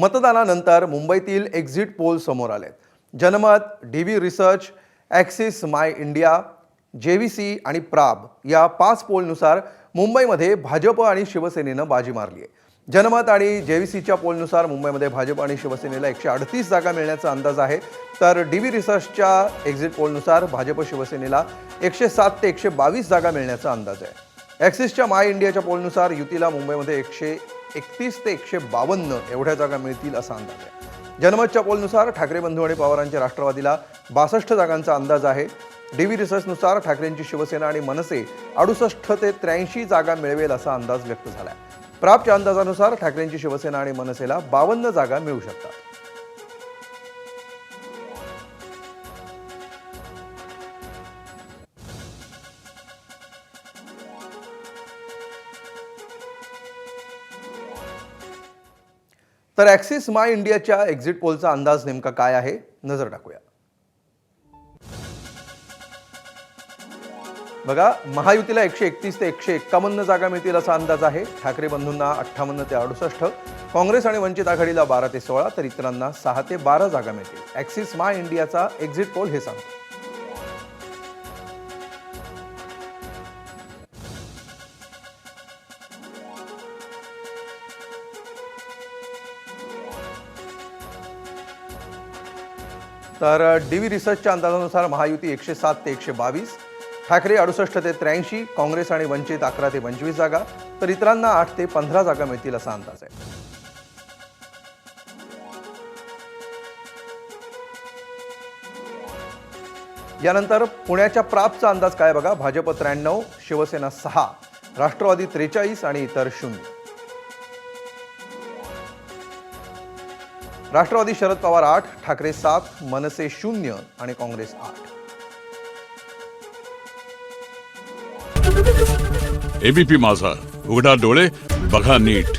मतदानानंतर मुंबईतील exit poll समोर आलेत. जनमत, डीव्ही रिसर्च, ॲक्सिस माय इंडिया, जेव्हीसी आणि प्राब या 5 पोलनुसार मुंबईमध्ये भाजप आणि शिवसेनेनं बाजी मारली आहे. जनमत आणि जेव्हीसीच्या पोलनुसार मुंबईमध्ये भाजप आणि शिवसेनेला 138 जागा मिळण्याचा अंदाज आहे. तर डीव्ही रिसर्चच्या एक्झिट पोलनुसार भाजप शिवसेनेला 107 ते 122 जागा मिळण्याचा अंदाज आहे. ॲक्सिसच्या माय इंडियाच्या पोलनुसार युतीला मुंबईमध्ये 131 ते 152 एवढ्या जागा मिळतील असा अंदाज आहे. जनमतच्या पोलनुसार ठाकरे बंधू आणि पवारांच्या राष्ट्रवादीला 62 जागांचा अंदाज आहे. डीव्ही रिसर्चनुसार ठाकरेंची शिवसेना आणि मनसे 68 ते 83 जागा मिळवेल असा अंदाज व्यक्त झाला आहे. प्राप्तच्या अंदाजानुसार ठाकरेंची शिवसेना आणि मनसेला 52 जागा मिळू शकतात. तर ॲक्सिस माय इंडियाच्या एक्झिट पोलचा अंदाज नेमका काय आहे, नजर टाकूया. बघा, महायुतीला 131 ते 151 जागा मिळतील असा अंदाज आहे. ठाकरे बंधूंना 58 ते 68, काँग्रेस आणि वंचित आघाडीला 12 ते 16, तर इतरांना 6 ते 12 जागा मिळतील. ॲक्सिस माय इंडियाचा एक्झिट पोल हे सांगतो. तर डीव्ही रिसर्चच्या अंदाजानुसार महायुती 107 ते 122, ठाकरे 68 ते 83, काँग्रेस आणि वंचित 11 ते 25 जागा, तर इतरांना 8 ते 15 जागा मिळतील असा अंदाज आहे. यानंतर पुण्याच्या प्राप्तचा अंदाज काय बघा. भाजप 93, शिवसेना 6, राष्ट्रवादी 43 आणि इतर 0. राष्ट्रवादी शरद पवार 8, ठाकरे 7, मनसे 0 आणि काँग्रेस 8. एबीपी माझा, उघडा डोळे बघा नीट.